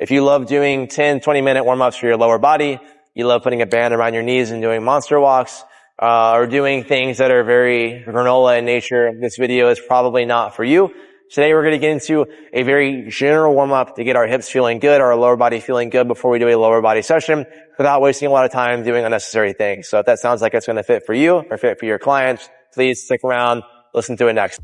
If you love doing 10, 20-minute warm-ups for your lower body, you love putting a band around your knees and doing monster walks, or doing things that are very granola in nature, this video is probably not for you. Today we're going to get into a very general warm-up to get our hips feeling good, our lower body feeling good before we do a lower body session without wasting a lot of time doing unnecessary things. So if that sounds like it's going to fit for you or fit for your clients, please stick around, listen to it next.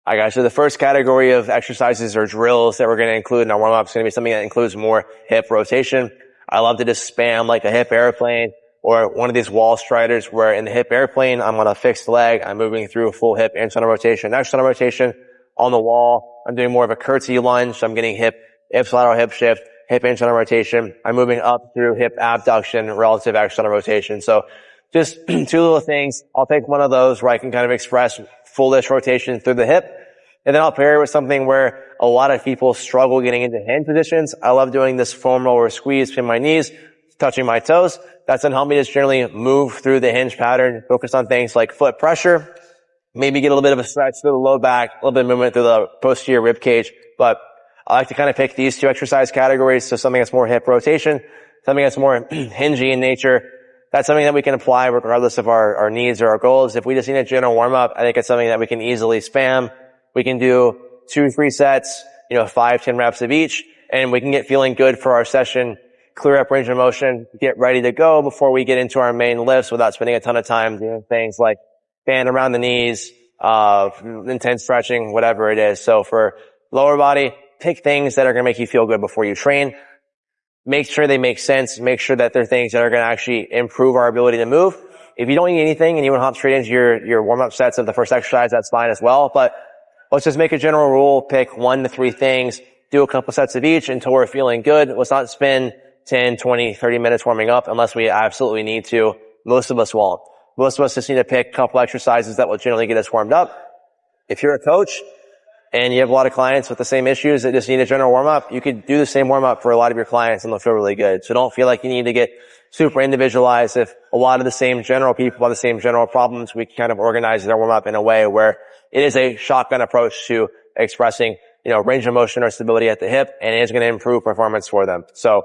Alright guys, so the first category of exercises or drills that we're going to include in our warm-up is going to be something that includes more hip rotation. I love to just spam like a hip airplane or one of these wall striders where in the hip airplane, I'm on a fixed leg. I'm moving through a full hip external rotation, external rotation. On the wall, I'm doing more of a curtsy lunge. So I'm getting hip lateral hip shift, hip internal rotation. I'm moving up through hip abduction, relative external rotation. So just two little things. I'll take one of those where I can kind of express fullish rotation through the hip. And then I'll pair it with something where a lot of people struggle getting into hinge positions. I love doing this foam roller squeeze between my knees, touching my toes. That's going to help me just generally move through the hinge pattern, focus on things like foot pressure, maybe get a little bit of a stretch through the low back, a little bit of movement through the posterior rib cage. But I like to kind of pick these two exercise categories. So something that's more hip rotation, something that's more hingy in nature. That's something that we can apply regardless of our needs or our goals. If we just need a general warm up, I think it's something that we can easily spam. We can do 2-3 sets, 5-10 reps of each, and we can get feeling good for our session, clear up range of motion, get ready to go before we get into our main lifts without spending a ton of time doing things like band around the knees, intense stretching, whatever it is. So for lower body, pick things that are going to make you feel good before you train. Make sure they make sense. Make sure that they're things that are going to actually improve our ability to move. If you don't need anything and you want to hop straight into your warm-up sets of the first exercise, that's fine as well. But let's just make a general rule, pick 1 to 3 things, do a couple sets of each until we're feeling good. Let's not spend 10, 20, 30 minutes warming up unless we absolutely need to. Most of us won't. Most of us just need to pick a couple exercises that will generally get us warmed up. If you're a coach and you have a lot of clients with the same issues that just need a general warm-up, you could do the same warm-up for a lot of your clients and they'll feel really good. So don't feel like you need to get super individualized. If a lot of the same general people have the same general problems, we can kind of organize their warm-up in a way where it is a shotgun approach to expressing, range of motion or stability at the hip, and it is going to improve performance for them. So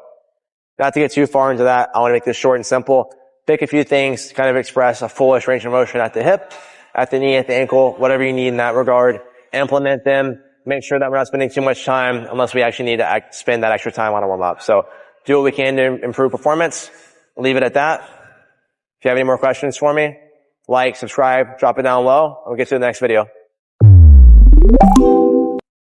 not to get too far into that, I want to make this short and simple. Pick a few things to kind of express a fullish range of motion at the hip, at the knee, at the ankle, whatever you need in that regard. Implement them. Make sure that we're not spending too much time unless we actually need to spend that extra time on a warm-up. So do what we can to improve performance. Leave it at that. If you have any more questions for me, like, subscribe, drop it down low. We'll get to the next video.